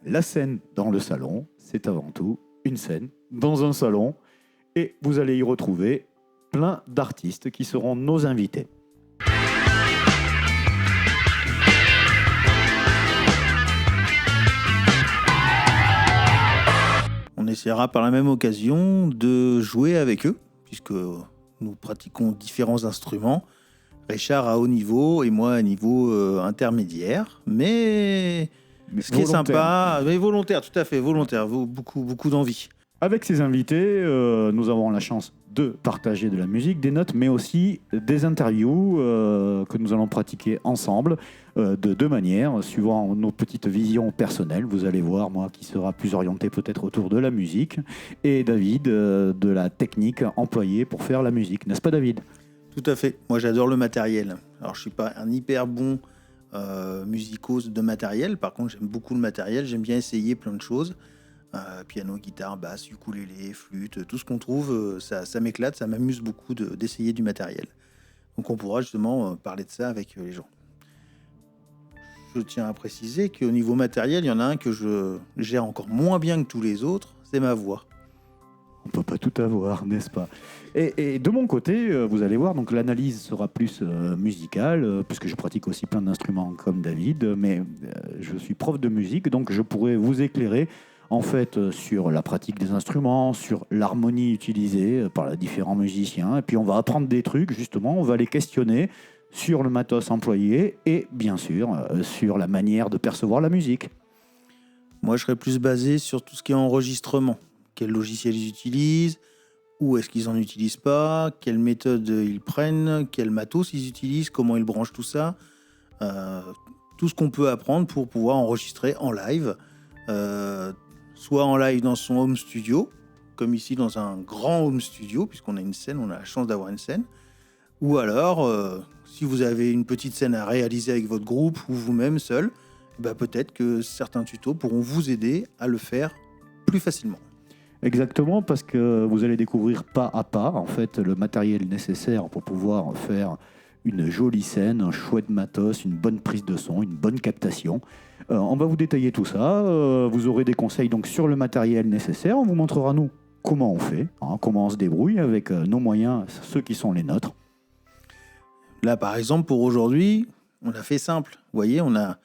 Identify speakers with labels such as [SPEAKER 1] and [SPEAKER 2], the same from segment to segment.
[SPEAKER 1] La scène dans le salon, c'est avant tout une scène dans un salon et vous allez y retrouver plein d'artistes qui seront nos invités.
[SPEAKER 2] On essaiera par la même occasion de jouer avec eux, puisque nous pratiquons différents instruments. Richard à haut niveau et moi à niveau intermédiaire. Mais ce qui est sympa, mais volontaire, tout à fait, volontaire, beaucoup d'envie.
[SPEAKER 1] Avec ces invités, nous avons la chance de partager de la musique, des notes, mais aussi des interviews que nous allons pratiquer ensemble de deux manières, suivant nos petites visions personnelles. Vous allez voir, moi, qui sera plus orienté peut-être autour de la musique, et David, de la technique employée pour faire la musique. N'est-ce pas, David ?
[SPEAKER 2] Tout à fait. Moi, j'adore le matériel. Alors, je suis pas un hyper bon musicos de matériel. Par contre, j'aime beaucoup le matériel. J'aime bien essayer plein de choses. Piano, guitare, basse, ukulélé, flûte, tout ce qu'on trouve, ça m'éclate, ça m'amuse beaucoup d'essayer du matériel. Donc on pourra justement parler de ça avec les gens. Je tiens à préciser qu'au niveau matériel, il y en a un que je gère encore moins bien que tous les autres, c'est ma voix.
[SPEAKER 1] On peut pas tout avoir, n'est-ce pas ? Et de mon côté, vous allez voir, donc l'analyse sera plus musicale, puisque je pratique aussi plein d'instruments comme David, mais je suis prof de musique, donc je pourrais vous éclairer en fait sur la pratique des instruments, sur l'harmonie utilisée par les différents musiciens, et puis on va apprendre des trucs, justement, on va les questionner sur le matos employé et bien sûr sur la manière de percevoir la musique.
[SPEAKER 2] Moi, je serais plus basé sur tout ce qui est enregistrement. Quel logiciel ils utilisent, où est-ce qu'ils n'en utilisent pas, quelle méthode ils prennent, quel matos ils utilisent, comment ils branchent tout ça. Tout ce qu'on peut apprendre pour pouvoir enregistrer en live, soit en live dans son home studio, comme ici dans un grand home studio, puisqu'on a une scène, on a la chance d'avoir une scène, ou alors, si vous avez une petite scène à réaliser avec votre groupe ou vous-même seul, peut-être que certains tutos pourront vous aider à le faire plus facilement.
[SPEAKER 1] Exactement, parce que vous allez découvrir pas à pas en fait le matériel nécessaire pour pouvoir faire une jolie scène, un chouette matos, une bonne prise de son, une bonne captation. On va vous détailler tout ça. Vous aurez des conseils donc sur le matériel nécessaire. On vous montrera nous comment on fait, comment on se débrouille avec nos moyens, ceux qui sont les nôtres.
[SPEAKER 2] Là, par exemple, pour aujourd'hui, on a fait simple. Vous voyez, on a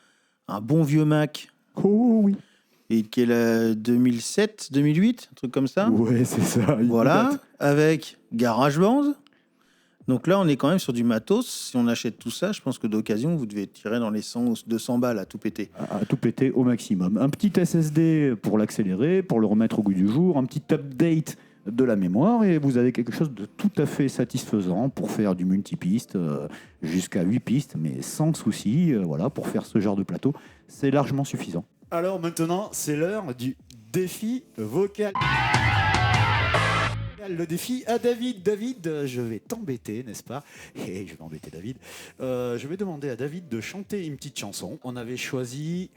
[SPEAKER 2] un bon vieux Mac.
[SPEAKER 1] Oh oui.
[SPEAKER 2] Et qui est 2007, 2008, un truc comme ça.
[SPEAKER 1] Ouais, c'est ça.
[SPEAKER 2] Voilà, avec GarageBand. Donc là, on est quand même sur du matos. Si on achète tout ça, je pense que d'occasion, vous devez tirer dans les 100 ou 200 balles à tout péter.
[SPEAKER 1] À tout péter au maximum. Un petit SSD pour l'accélérer, pour le remettre au goût du jour, un petit update de la mémoire, et vous avez quelque chose de tout à fait satisfaisant pour faire du multipiste, jusqu'à 8 pistes, mais sans souci. Voilà, pour faire ce genre de plateau, c'est largement suffisant. Alors maintenant, c'est l'heure du défi vocal. Le défi à David. David, je vais t'embêter, n'est-ce pas ? Et je vais embêter David. Je vais demander à David de chanter une petite chanson. On avait choisi...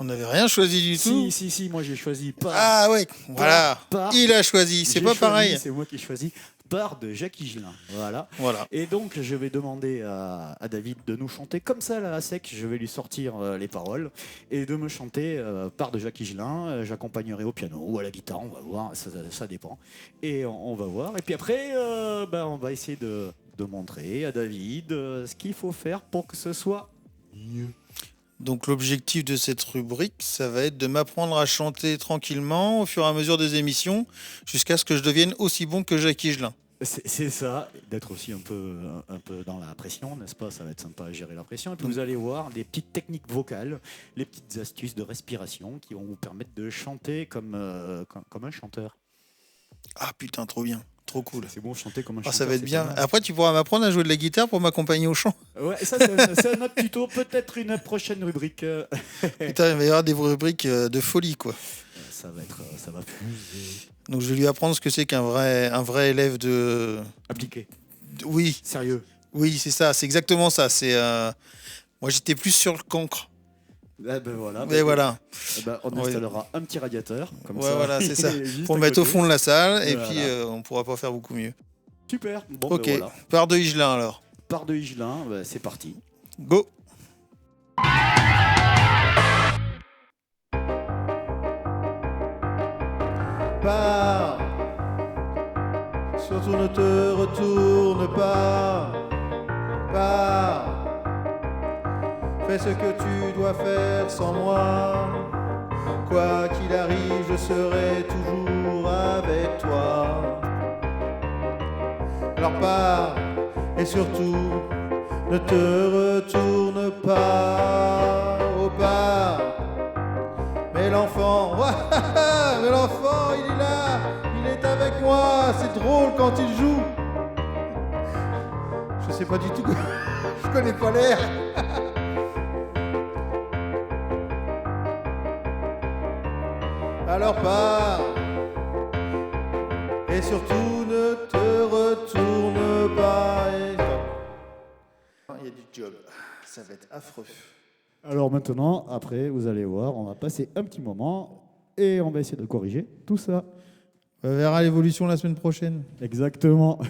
[SPEAKER 2] On n'avait rien choisi du tout.
[SPEAKER 1] Si, moi j'ai choisi par...
[SPEAKER 2] Ah ouais, voilà. Il a choisi, c'est pas pareil.
[SPEAKER 1] C'est moi qui ai choisi Part de Jacques Higelin. Voilà. Et donc je vais demander à David de nous chanter comme ça là, à sec. Je vais lui sortir les paroles et de me chanter Part de Jacques Higelin. J'accompagnerai au piano ou à la guitare, on va voir, ça dépend. Et on va voir. Et puis après, on va essayer de montrer à David ce qu'il faut faire pour que ce soit mieux.
[SPEAKER 2] Donc l'objectif de cette rubrique, ça va être de m'apprendre à chanter tranquillement au fur et à mesure des émissions, jusqu'à ce que je devienne aussi bon que Jacques Higelin.
[SPEAKER 1] C'est ça, d'être aussi un peu dans la pression, n'est-ce pas ? Ça va être sympa à gérer la pression. Et puis vous allez voir des petites techniques vocales, les petites astuces de respiration qui vont vous permettre de chanter comme un chanteur.
[SPEAKER 2] Ah putain, trop bien. Trop cool.
[SPEAKER 1] C'est bon, chanter comme un chanteur.
[SPEAKER 2] Ça va être bien. Après, tu pourras m'apprendre à jouer de la guitare pour m'accompagner au chant.
[SPEAKER 1] Ouais, ça, c'est un autre tuto. Peut-être une prochaine rubrique.
[SPEAKER 2] Putain, il va y avoir des rubriques de folie, quoi.
[SPEAKER 1] Ça va fuser.
[SPEAKER 2] Donc, je vais lui apprendre ce que c'est qu'un vrai élève de...
[SPEAKER 1] Appliqué.
[SPEAKER 2] Oui.
[SPEAKER 1] Sérieux.
[SPEAKER 2] Oui, c'est ça. C'est exactement ça. Moi, j'étais plus sur le cancre.
[SPEAKER 1] Voilà.
[SPEAKER 2] Mais voilà.
[SPEAKER 1] On installera un petit radiateur comme ça.
[SPEAKER 2] Voilà, c'est ça. Pour le mettre au fond de la salle et puis on pourra pas faire beaucoup mieux.
[SPEAKER 1] Super. Bon,
[SPEAKER 2] ok.
[SPEAKER 1] Voilà.
[SPEAKER 2] Part de Higelin alors.
[SPEAKER 1] Part de Higelin, c'est parti.
[SPEAKER 2] Go. Pars, surtout ne te retourne pas. Pars, fais ce que tu dois faire sans moi. Quoi qu'il arrive, je serai toujours avec toi. Alors pars, et surtout, ne te retourne pas. Oh, pars. Mais l'enfant, mais l'enfant, il est là, il est avec moi, c'est drôle quand il joue. Je sais pas du tout, je connais pas l'air. Alors pars, et surtout ne te retourne pas. Il y a du job, ça va être affreux.
[SPEAKER 1] Alors maintenant, après, vous allez voir, on va passer un petit moment et on va essayer de corriger tout ça.
[SPEAKER 2] On verra l'évolution la semaine prochaine.
[SPEAKER 1] Exactement.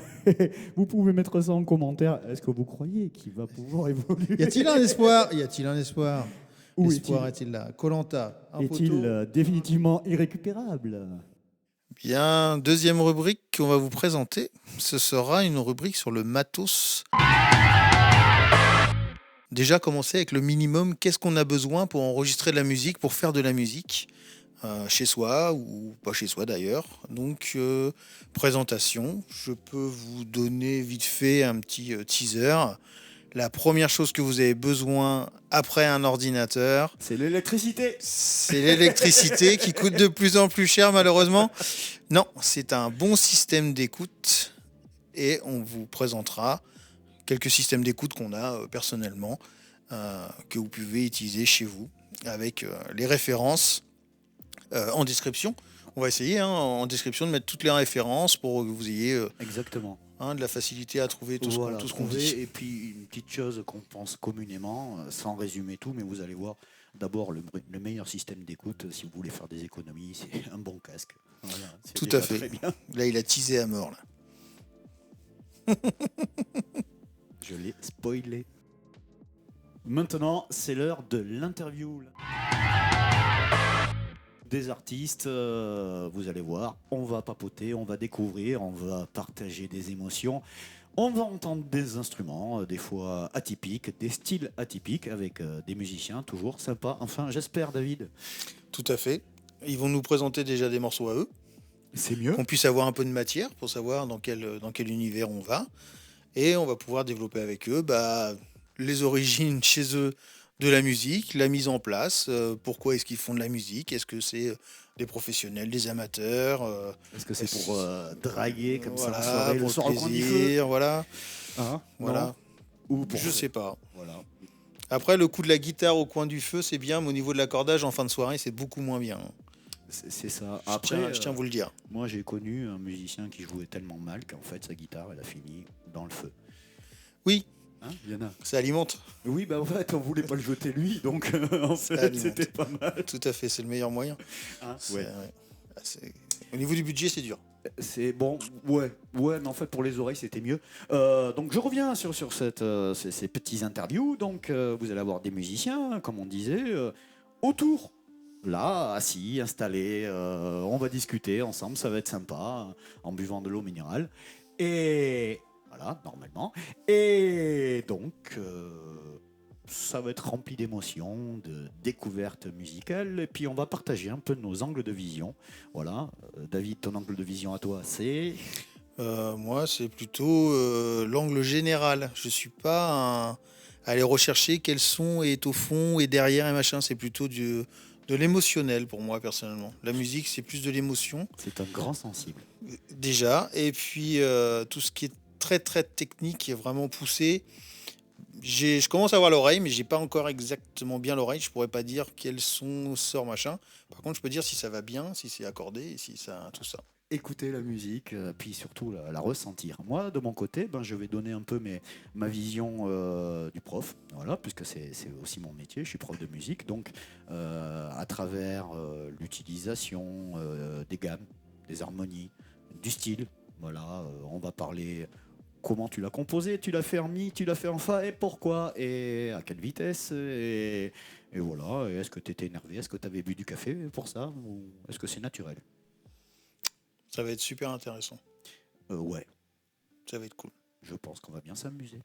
[SPEAKER 1] Vous pouvez mettre ça en commentaire. Est-ce que vous croyez qu'il va pouvoir évoluer?
[SPEAKER 2] Y a-t-il un espoir? Y a-t-il un espoir?
[SPEAKER 1] Où
[SPEAKER 2] L'espoir est-il là? Koh-Lanta, un
[SPEAKER 1] Est-il
[SPEAKER 2] poteau.
[SPEAKER 1] définitivement irrécupérable?
[SPEAKER 2] Bien, deuxième rubrique qu'on va vous présenter, ce sera une rubrique sur le matos. Déjà commencer avec le minimum, qu'est-ce qu'on a besoin pour enregistrer de la musique, pour faire de la musique, chez soi ou pas chez soi d'ailleurs. Donc présentation, je peux vous donner vite fait un petit teaser. La première chose que vous avez besoin après un ordinateur,
[SPEAKER 1] C'est l'électricité.
[SPEAKER 2] c'est l'électricité qui coûte de plus en plus cher malheureusement. Non, c'est un bon système d'écoute et on vous présentera quelques systèmes d'écoute qu'on a personnellement, que vous pouvez utiliser chez vous avec les références en description. On va essayer en description de mettre toutes les références pour que vous ayez
[SPEAKER 1] Exactement.
[SPEAKER 2] de la facilité à trouver tout
[SPEAKER 1] Voilà,
[SPEAKER 2] ce qu'on
[SPEAKER 1] trouver.
[SPEAKER 2] dit.
[SPEAKER 1] Et puis une petite chose qu'on pense communément, sans résumer tout, mais vous allez voir, d'abord le meilleur système d'écoute, si vous voulez faire des économies, c'est un bon casque. Voilà, c'est
[SPEAKER 2] Tout
[SPEAKER 1] déjà
[SPEAKER 2] à fait.
[SPEAKER 1] très bien.
[SPEAKER 2] Là, il a teasé à mort. Là.
[SPEAKER 1] Je l'ai spoilé. Maintenant, c'est l'heure de l'interview. Des artistes, vous allez voir, on va papoter, on va découvrir, on va partager des émotions, on va entendre des instruments, des fois atypiques, des styles atypiques, avec des musiciens toujours sympas. Enfin, j'espère, David.
[SPEAKER 2] Tout à fait. Ils vont nous présenter déjà des morceaux à eux,
[SPEAKER 1] C'est mieux.
[SPEAKER 2] qu'on puisse avoir un peu de matière pour savoir dans quel univers on va. Et on va pouvoir développer avec eux les origines chez eux de la musique, la mise en place, pourquoi est-ce qu'ils font de la musique, est-ce que c'est des professionnels, des amateurs,
[SPEAKER 1] Est-ce que c'est pour draguer comme ça en
[SPEAKER 2] voilà,
[SPEAKER 1] soirée,
[SPEAKER 2] pour
[SPEAKER 1] le soir au coin du feu,
[SPEAKER 2] plaisir, voilà,
[SPEAKER 1] hein?
[SPEAKER 2] voilà.
[SPEAKER 1] Non. Ou pour
[SPEAKER 2] Je sais pas.
[SPEAKER 1] Voilà.
[SPEAKER 2] Après, le coup de la guitare au coin du feu, c'est bien, mais au niveau de l'accordage en fin de soirée, c'est beaucoup moins bien.
[SPEAKER 1] C'est ça.
[SPEAKER 2] Je
[SPEAKER 1] Après,
[SPEAKER 2] tiens à vous le dire.
[SPEAKER 1] moi j'ai connu un musicien qui jouait tellement mal qu'en fait sa guitare elle a fini dans le feu.
[SPEAKER 2] Oui,
[SPEAKER 1] Hein, il y en a.
[SPEAKER 2] ça alimente.
[SPEAKER 1] Oui, bah en fait, on voulait pas le jeter lui, donc en fait,
[SPEAKER 2] alimente.
[SPEAKER 1] c'était pas mal.
[SPEAKER 2] Tout à fait, c'est le meilleur moyen.
[SPEAKER 1] Hein,
[SPEAKER 2] C'est-
[SPEAKER 1] ouais.
[SPEAKER 2] ouais. Au niveau du budget, c'est dur.
[SPEAKER 1] C'est bon, ouais, mais en fait, pour les oreilles, c'était mieux. Donc, je reviens sur ces petits interviews. Donc, vous allez avoir des musiciens, comme on disait, autour. Là, assis, installés, on va discuter ensemble, ça va être sympa, en buvant de l'eau minérale. Et voilà, normalement. Et donc, ça va être rempli d'émotions, de découvertes musicales, et puis on va partager un peu nos angles de vision. Voilà, David, ton angle de vision à toi, c'est...
[SPEAKER 2] Moi, c'est plutôt l'angle général. Je suis pas à aller rechercher quel son est au fond et derrière et machin. C'est plutôt de l'émotionnel pour moi, personnellement. La musique, c'est plus de l'émotion,
[SPEAKER 1] C'est un grand sensible.
[SPEAKER 2] déjà. Et puis, tout ce qui est très, très technique et vraiment poussé, je commence à avoir l'oreille, mais j'ai pas encore exactement bien l'oreille. Je pourrais pas dire quel son sort, machin. Par contre, je peux dire si ça va bien, si c'est accordé, et si ça, tout ça.
[SPEAKER 1] Écouter la musique, puis surtout la ressentir. Moi, de mon côté, je vais donner un peu ma vision du prof, voilà, puisque c'est aussi mon métier, je suis prof de musique, donc à travers l'utilisation des gammes, des harmonies, du style, voilà, on va parler comment tu l'as composé, tu l'as fait en mi, tu l'as fait en fa, et pourquoi, et à quelle vitesse, et voilà, et est-ce que tu étais énervé, est-ce que tu avais bu du café pour ça, ou est-ce que c'est naturel?
[SPEAKER 2] Ça va être super intéressant.
[SPEAKER 1] Ouais,
[SPEAKER 2] Ça va être cool.
[SPEAKER 1] je pense qu'on va bien s'amuser.